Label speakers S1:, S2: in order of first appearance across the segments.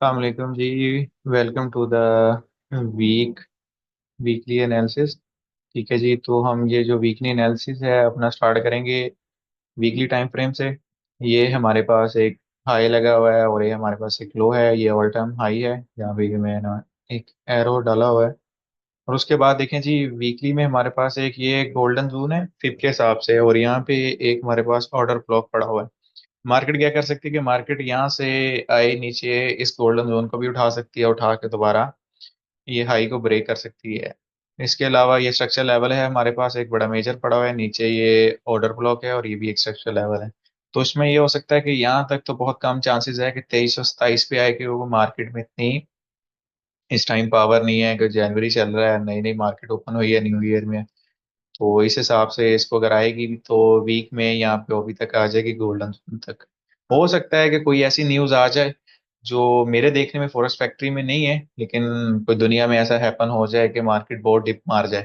S1: वालेकुम जी। Welcome to the week weekly analysis. ठीक है जी, तो हम ये जो वीकली एनालिसिस है अपना स्टार्ट करेंगे वीकली टाइम फ्रेम से। ये हमारे पास एक हाई लगा हुआ है और ये हमारे पास एक लो है। ये ऑल टाइम हाई है जहाँ पे मैं ना एक एरो डाला हुआ है। और उसके बाद देखें जी, वीकली में हमारे पास एक ये गोल्डन जोन है फिब के हिसाब से, और यहाँ पे एक हमारे पास ऑर्डर ब्लॉक पड़ा हुआ है। मार्केट क्या कर सकती है कि मार्केट यहाँ से आए नीचे, इस गोल्डन जोन को भी उठा सकती है, उठा के दोबारा ये हाई को ब्रेक कर सकती है। इसके अलावा ये स्ट्रक्चर लेवल है हमारे पास, एक बड़ा मेजर पड़ा हुआ है नीचे, ये ऑर्डर ब्लॉक है और ये भी एक स्ट्रक्चर लेवल है। तो इसमें ये हो सकता है कि यहाँ तक तो बहुत कम चांसेस है कि 2327 पे आए, कि वो मार्केट में इतनी इस टाइम पावर नहीं है कि जनवरी चल रहा है, नई नई मार्केट ओपन हुई है न्यू ईयर में। तो इस हिसाब से इसको अगर आएगी भी तो वीक में यहाँ पे अभी तक आ जाएगी गोल्डन तक। हो सकता है कि कोई ऐसी न्यूज आ जाए जो मेरे देखने में फॉरेस्ट फैक्ट्री में नहीं है, लेकिन कोई दुनिया में ऐसा हैपन हो जाए कि मार्केट बहुत डिप मार जाए।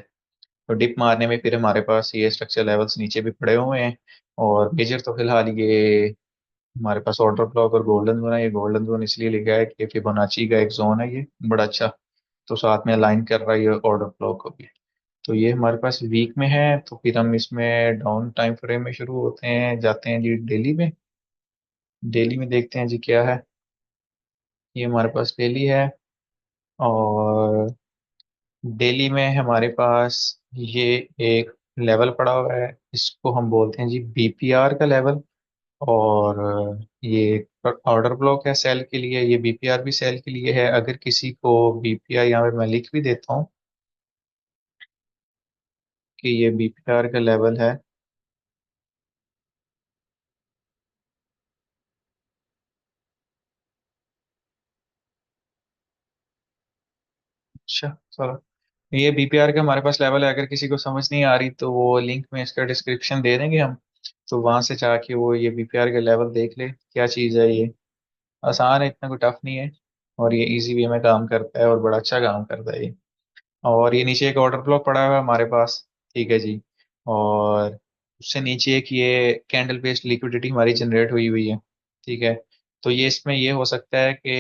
S1: तो डिप मारने में फिर हमारे पास ये स्ट्रक्चर लेवल्स नीचे भी पड़े हुए हैं। और मेजर तो फिलहाल ये हमारे पास ऑर्डर ब्लॉक और गोल्डन जोन है। ये गोल्डन जोन इसलिए लिखा है कि फिबोनाची का एक जोन है ये, बड़ा अच्छा। तो साथ में अलाइन कर रहा है ये ऑर्डर ब्लॉक को भी। तो ये हमारे पास वीक में है। तो फिर हम इसमें डाउन टाइम फ्रेम में शुरू होते हैं, जाते हैं जी डेली में। डेली में देखते हैं जी क्या है। ये हमारे पास डेली है, और डेली में हमारे पास ये एक लेवल पड़ा हुआ है, इसको हम बोलते हैं जी बीपीआर का लेवल। और ये ऑर्डर ब्लॉक है सेल के लिए, ये बीपीआर भी सेल के लिए है। अगर किसी को बीपीआर यहाँ पे मैं लिख भी देता हूँ कि ये बीपीआर का लेवल है। अच्छा चलो, ये बीपीआर का हमारे पास लेवल है। अगर किसी को समझ नहीं आ रही तो वो लिंक में इसका डिस्क्रिप्शन दे देंगे हम। तो वहां से जाके वो ये बीपीआर का लेवल देख ले क्या चीज़ है ये। आसान है, इतना कोई टफ नहीं है। और ये इजी वे में काम करता है और बड़ा अच्छा काम करता है ये। और ये नीचे एक ऑर्डर ब्लॉक पड़ा हुआ है हमारे पास। ठीक है जी। और उससे नीचे एक ये कैंडल बेस्ड लिक्विडिटी हमारी जनरेट हुई हुई है। ठीक है। तो ये इसमें ये हो सकता है कि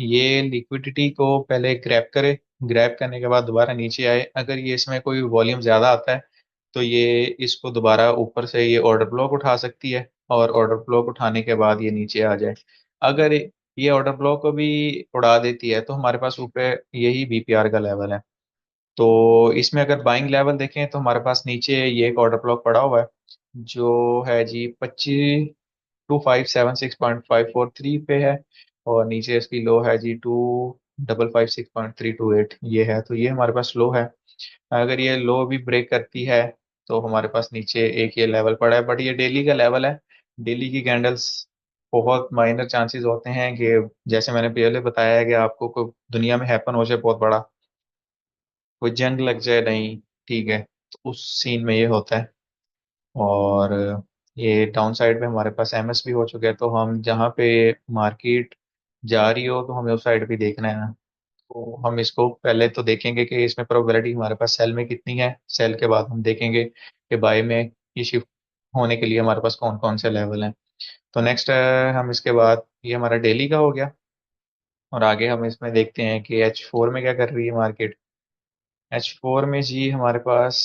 S1: ये लिक्विडिटी को पहले ग्रैब करे, ग्रैब करने के बाद दोबारा नीचे आए। अगर ये इसमें कोई वॉल्यूम ज़्यादा आता है तो ये इसको दोबारा ऊपर से ये ऑर्डर ब्लॉक उठा सकती है, और ऑर्डर ब्लॉक उठाने के बाद ये नीचे आ जाए। अगर ये ऑर्डर ब्लॉक को भी उड़ा देती है तो हमारे पास ऊपर यही बीपीआर का लेवल है। तो इसमें अगर बाइंग लेवल देखें तो हमारे पास नीचे ये एक ऑर्डर ब्लॉक पड़ा हुआ है जो है जी 25,2576.543 पे है। और नीचे इसकी लो है जी 2,556.328 ये है। तो ये हमारे पास लो है। अगर ये लो भी ब्रेक करती है तो हमारे पास नीचे एक ये लेवल पड़ा है, बट ये डेली का लेवल है। डेली की कैंडल्स बहुत माइनर चांसेस होते हैं कि जैसे मैंने पहले बताया है कि आपको कोई दुनिया में हैपन हो जाए बहुत बड़ा, कोई जंग लग जाए नहीं, ठीक है, तो उस सीन में ये होता है। और ये डाउन साइड में हमारे पास एमएस भी हो चुका है। तो हम जहाँ पे मार्केट जा रही हो तो हमें उस साइड भी देखना है ना। तो हम इसको पहले तो देखेंगे कि इसमें प्रोबेबिलिटी हमारे पास सेल में कितनी है। सेल के बाद हम देखेंगे कि बाय में ये शिफ्ट होने के लिए हमारे पास कौन कौन से लेवल हैं। तो नेक्स्ट हम इसके बाद, ये हमारा डेली का हो गया। और आगे हम इसमें देखते हैं कि H4 में क्या कर रही है मार्केट। H4 में जी हमारे पास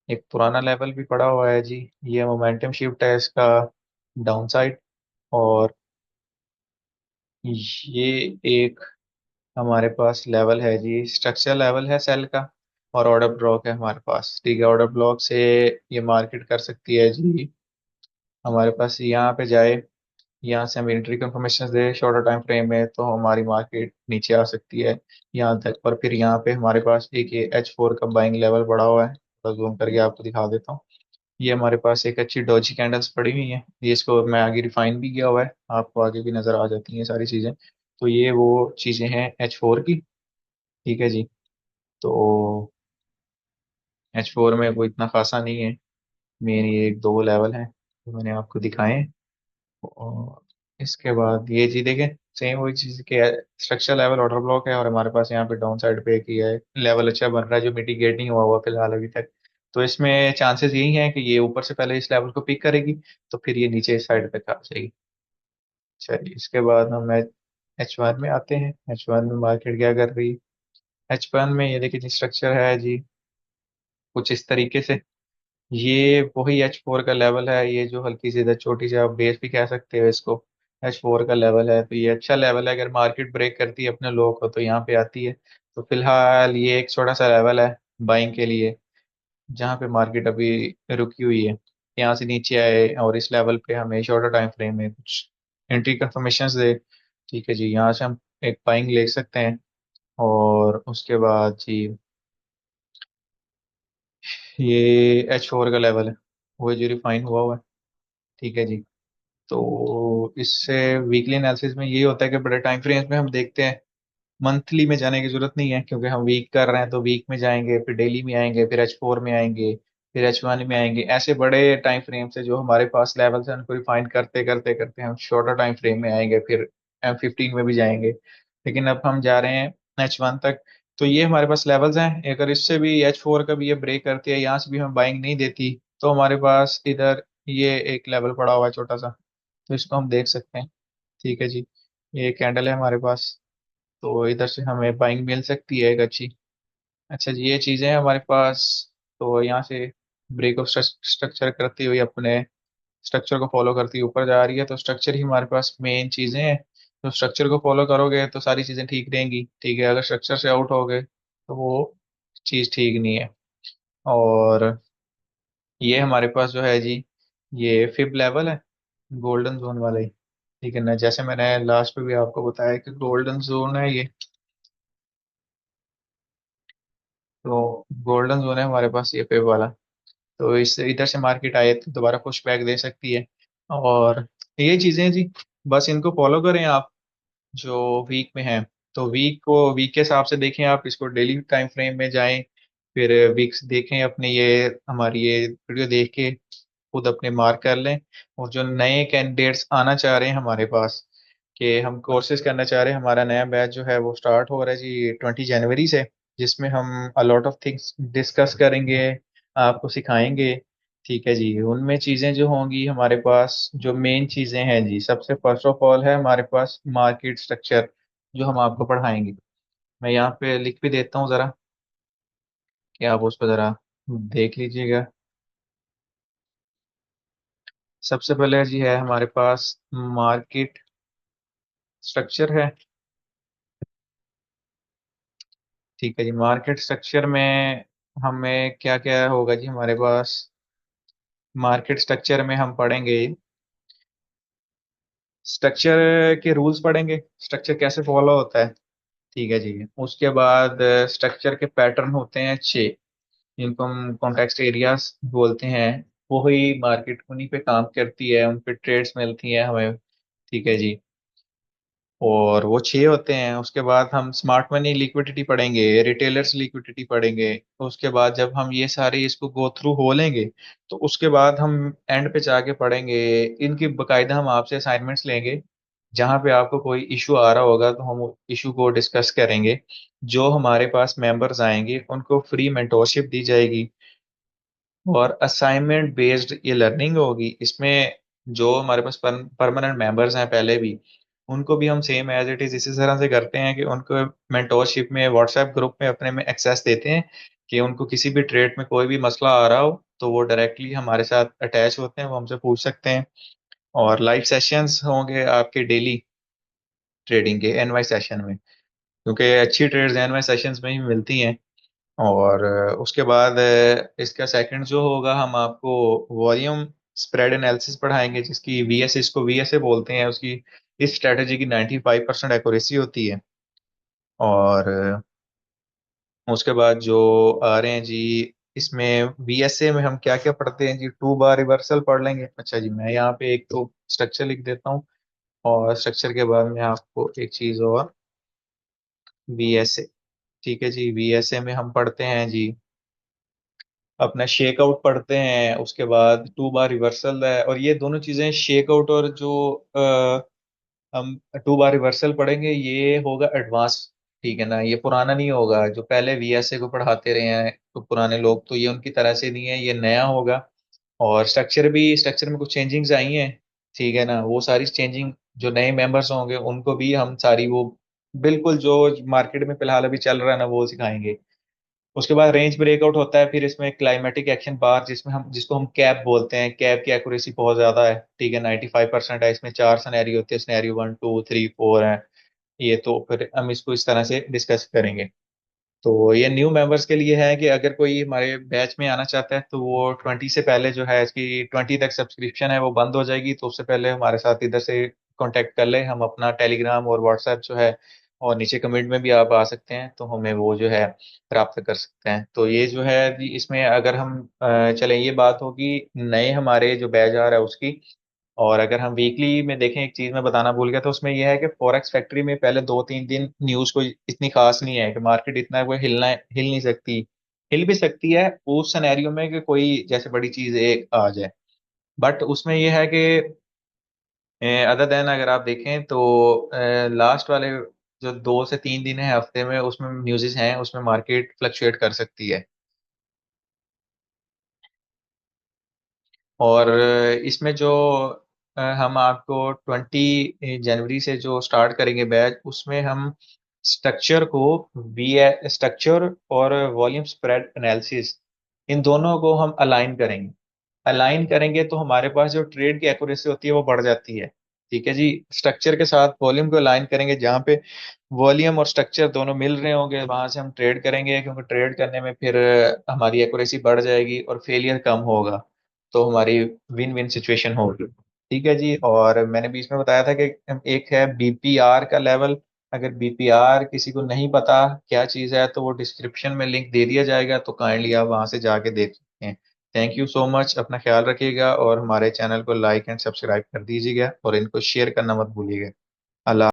S1: एक पुराना लेवल भी पड़ा हुआ है जी। ये मोमेंटम शिफ्ट है इसका डाउन साइड। और ये एक हमारे पास लेवल है जी, स्ट्रक्चर लेवल है सेल का। और ऑर्डर ब्लॉक है हमारे पास। ठीक है, ऑर्डर ब्लॉक से ये मार्केट कर सकती है जी, हमारे पास यहाँ पे जाए, यहाँ से हम एंट्री कंफर्मेशन दे शॉर्टर टाइम फ्रेम में तो हमारी मार्केट नीचे आ सकती है यहाँ तक। और फिर यहाँ पे हमारे पास एक ये H4 का बाइंग लेवल पड़ा हुआ है, तो जूम करके आपको दिखा देता हूँ। ये हमारे पास एक अच्छी डॉजी कैंडल्स पड़ी हुई हैं, ये इसको मैं आगे रिफाइन भी किया हुआ है, आपको आगे भी नजर आ जाती हैं सारी चीजें। तो ये वो चीजें हैं H4 की। ठीक है जी। तो H4 में कोई इतना खासा नहीं है, मेन ये एक दो लेवल हैं जो मैंने आपको दिखाए हैं। और इसके बाद ये जी देखें, सेम वही चीज के स्ट्रक्चर लेवल ऑर्डर ब्लॉक है, और हमारे पास यहाँ पे डाउन साइड पे एक ही है लेवल अच्छा बन रहा है जो मिटिगेट नहीं हुआ हुआ फिलहाल अभी तक। तो इसमें चांसेस यही हैं कि ये ऊपर से पहले इस लेवल को पिक करेगी, तो फिर ये नीचे इस साइड पे आ जाएगी। चलिए इसके बाद हम H1 में आते हैं। H1 में मार्केट क्या कर रही है? H1 में ये देखिए स्ट्रक्चर है जी, कुछ इस तरीके से। ये वही H4 का लेवल है, ये जो हल्की सी इधर छोटी सी आप बेस भी कह सकते हो इसको, H4 का लेवल है। तो ये अच्छा लेवल है, अगर मार्केट ब्रेक करती है अपने लो को तो यहाँ पे आती है। तो फिलहाल ये एक छोटा सा लेवल है बाइंग के लिए, जहाँ पे मार्केट अभी रुकी हुई है। यहाँ से नीचे आए और इस लेवल पे हमें शॉर्टर टाइम फ्रेम में कुछ एंट्री कंफर्मेशन दे। ठीक है जी, यहाँ से हम एक बाइंग ले सकते हैं। और उसके बाद जी, ये H4 का लेवल है, वो जो रिफाइन हुआ हुआ है। ठीक है जी। तो इससे वीकली एनालिसिस में ये होता है कि बड़े टाइम फ्रेम्स में हम देखते हैं। मंथली में जाने की जरूरत नहीं है, क्योंकि हम वीक कर रहे हैं तो वीक में जाएंगे, फिर डेली में आएंगे, फिर H4 में आएंगे, फिर H1 में आएंगे। ऐसे बड़े टाइम फ्रेम से जो हमारे पास लेवल्स हैं उनको रिफाइन करते करते करते हम शॉर्टर टाइम फ्रेम में आएंगे, फिर M15 में भी जाएंगे। लेकिन अब हम जा रहे हैं H1 तक। तो ये हमारे पास लेवल्स हैं, अगर इससे भी H4 का भी ये ब्रेक करती है, यहाँ से भी हम बाइंग नहीं देती, तो हमारे पास इधर ये एक लेवल पड़ा हुआ है छोटा सा, तो इसको हम देख सकते हैं। ठीक है जी, ये कैंडल है हमारे पास, तो इधर से हमें बाइंग मिल सकती है एक अच्छी। अच्छा जी, ये चीज़ें हैं हमारे पास। तो यहाँ से ब्रेक ऑफ स्ट्रक्चर करती हुई अपने स्ट्रक्चर को फॉलो करती हुई ऊपर जा रही है। तो स्ट्रक्चर ही हमारे पास मेन चीज़ें हैं। तो स्ट्रक्चर को फॉलो करोगे तो सारी चीज़ें ठीक रहेंगी। ठीक है, अगर स्ट्रक्चर से आउट हो गए तो वो चीज़ ठीक नहीं है। और ये हमारे पास जो है जी, ये फिब लेवल है, गोल्डन जोन वाला ही। ठीक है ना, जैसे मैंने लास्ट पे भी आपको बताया कि गोल्डन जोन है ये। तो गोल्डन जोन है हमारे पास ये पे वाला। तो इस इधर से मार्केट आए तो दोबारा पुश बैक दे सकती है। और ये चीजें जी, बस इनको फॉलो करें आप, जो वीक में है। तो वीक को वीक के हिसाब से देखें आप, इसको डेली टाइम फ्रेम में जाएं, फिर वीक्स देखें अपने, ये हमारी ये वीडियो देख के खुद अपने मार्क कर लें। और जो नए कैंडिडेट्स आना चाह रहे हैं हमारे पास, कि हम कोर्सेज करना चाह रहे हैं, हमारा नया बैच जो है वो स्टार्ट हो रहा है जी 20 जनवरी से, जिसमें हम अलॉट ऑफ थिंग्स डिस्कस करेंगे, आपको सिखाएंगे। ठीक है जी, उनमें चीज़ें जो होंगी हमारे पास, जो मेन चीज़ें हैं जी, सबसे फर्स्ट ऑफ ऑल है हमारे पास मार्केट स्ट्रक्चर, जो हम आपको पढ़ाएंगे। मैं यहाँ पे लिख भी देता हूँ ज़रा, कि आप उस पर ज़रा देख लीजिएगा। सबसे पहले जी है हमारे पास मार्केट स्ट्रक्चर है। ठीक है जी, मार्केट स्ट्रक्चर में हमें क्या क्या होगा जी हमारे पास? मार्केट स्ट्रक्चर में हम पढ़ेंगे, स्ट्रक्चर के रूल्स पढ़ेंगे, स्ट्रक्चर कैसे फॉलो होता है। ठीक है जी। उसके बाद स्ट्रक्चर के पैटर्न होते हैं 6, जिनको हम कॉन्टेक्स्ट एरियाज बोलते हैं। वही मार्केट उन्हीं पे काम करती है, उन पे ट्रेड्स मिलती हैं हमें। ठीक है जी। और वो 6 होते हैं। उसके बाद हम स्मार्ट मनी लिक्विडिटी पढ़ेंगे, रिटेलर्स लिक्विडिटी पढ़ेंगे। उसके बाद जब हम ये सारे इसको गो थ्रू हो लेंगे, तो उसके बाद हम एंड पे जाके पढ़ेंगे, इनकी बकायदा हम आपसे असाइनमेंट्स लेंगे। जहाँ पे आपको कोई इशू आ रहा होगा तो हम इशू को डिस्कस करेंगे। जो हमारे पास मेंबर्स आएंगे उनको फ्री मेंटोरशिप दी जाएगी, और असाइनमेंट बेस्ड ये लर्निंग होगी इसमें। जो हमारे पास परमानेंट मेंबर्स हैं पहले भी, उनको भी हम सेम एज इट इज इसी तरह से करते हैं कि उनको मेंटोरशिप में व्हाट्सएप ग्रुप में अपने में एक्सेस देते हैं, कि उनको किसी भी ट्रेड में कोई भी मसला आ रहा हो तो वो डायरेक्टली हमारे साथ अटैच होते हैं, वो हमसे पूछ सकते हैं। और लाइव सेशंस होंगे आपके डेली ट्रेडिंग के एनवाई सेशन में, क्योंकि अच्छी ट्रेड्स एनवाई सेशंस में ही मिलती हैं। और उसके बाद इसका सेकंड जो होगा, हम आपको वॉल्यूम स्प्रेड एनालिसिस पढ़ाएंगे, जिसकी वीएस, इसको वीएसए बोलते हैं। उसकी इस स्ट्रेटजी की 95% एक्यूरेसी होती है। और उसके बाद जो आ रहे हैं जी, इसमें वीएसए में हम क्या क्या पढ़ते हैं जी, 2 बार रिवर्सल पढ़ लेंगे। अच्छा जी, मैं यहाँ पे एक तो स्ट्रक्चर लिख देता हूँ, और स्ट्रक्चर के बाद में आपको एक चीज़ और, वीएसए। ठीक है जी, वीएसए में हम पढ़ते हैं जी अपना शेक आउट पढ़ते हैं। उसके बाद 2 बार रिवर्सल है, और ये दोनों चीजें शेक आउट और जो हम 2 बार रिवर्सल पढ़ेंगे, ये होगा एडवांस। ठीक है ना, ये पुराना नहीं होगा। जो पहले वीएसए को पढ़ाते रहे हैं तो पुराने लोग, तो ये उनकी तरह से नहीं है, ये नया होगा। और स्ट्रक्चर में कुछ चेंजिंग्स आई हैं। ठीक है ना, वो सारी चेंजिंग जो नए मेंबर्स होंगे उनको भी हम सारी वो बिल्कुल जो मार्केट में फिलहाल अभी चल रहा है ना वो सिखाएंगे। उसके बाद रेंज ब्रेकआउट होता है, फिर इसमें क्लाइमेटिक एक्शन बार जिसमें हम जिसको हम कैप बोलते हैं, कैप की एक्यूरेसी बहुत ज्यादा है, ठीक है, 95% है। इसमें चार सिनेरियो होते हैं, सिनेरियो 1 2 3 4 है ये। तो फिर हम इसको इस तरह से डिस्कस करेंगे। तो ये न्यू मेंबर्स के लिए है कि अगर कोई हमारे बैच में आना चाहता है तो वो 20 से पहले जो है, इसकी 20 तक सब्सक्रिप्शन है वो बंद हो जाएगी, तो उससे पहले हमारे साथ इधर से कांटेक्ट कर ले। हम अपना टेलीग्राम और व्हाट्सएप जो है, और नीचे कमेंट में भी आप आ सकते हैं, तो हमें वो जो है प्राप्त कर सकते हैं। तो ये जो है इसमें अगर हम चलें, ये बात होगी नए हमारे जो बैच आ रहा है उसकी। और अगर हम वीकली में देखें, एक चीज मैं बताना भूल गया, तो उसमें यह है कि फॉरेक्स फैक्ट्री में पहले 2 3 दिन न्यूज कोई इतनी खास नहीं है कि मार्केट इतना कोई हिल नहीं सकती। हिल भी सकती है उस सिनेरियो में कि कोई जैसे बड़ी चीज एक आ जाए। बट उसमें यह है कि अदर देन अगर आप देखें तो लास्ट वाले जो 2 से 3 दिन है हफ्ते में, उसमें न्यूज़ेस हैं, उसमें मार्केट फ्लक्चुएट कर सकती है। और इसमें जो हम आपको 20 जनवरी से जो स्टार्ट करेंगे बैच, उसमें हम स्ट्रक्चर को वी स्ट्रक्चर और वॉल्यूम स्प्रेड एनालिसिस, इन दोनों को हम अलाइन करेंगे। अलाइन करेंगे तो हमारे पास जो ट्रेड की एक्यूरेसी होती है वो बढ़ जाती है। ठीक है जी। स्ट्रक्चर के साथ वॉल्यूम को अलाइन करेंगे, जहाँ पे वॉल्यूम और स्ट्रक्चर दोनों मिल रहे होंगे वहां से हम ट्रेड करेंगे, क्योंकि ट्रेड करने में फिर हमारी एक्यूरेसी बढ़ जाएगी और फेलियर कम होगा। तो हमारी विन विन सिचुएशन होगी। ठीक है जी। और मैंने बीच में बताया था कि एक है बीपीआर का लेवल। अगर बीपीआर किसी को नहीं पता क्या चीज़ है, तो वो डिस्क्रिप्शन में लिंक दे दिया जाएगा, तो काइंडली आप वहां से जाके देख सकते हैं। थैंक यू सो मच, अपना ख्याल रखिएगा और हमारे चैनल को लाइक एंड सब्सक्राइब कर दीजिएगा और इनको शेयर करना मत भूलिएगा। अल्लाह।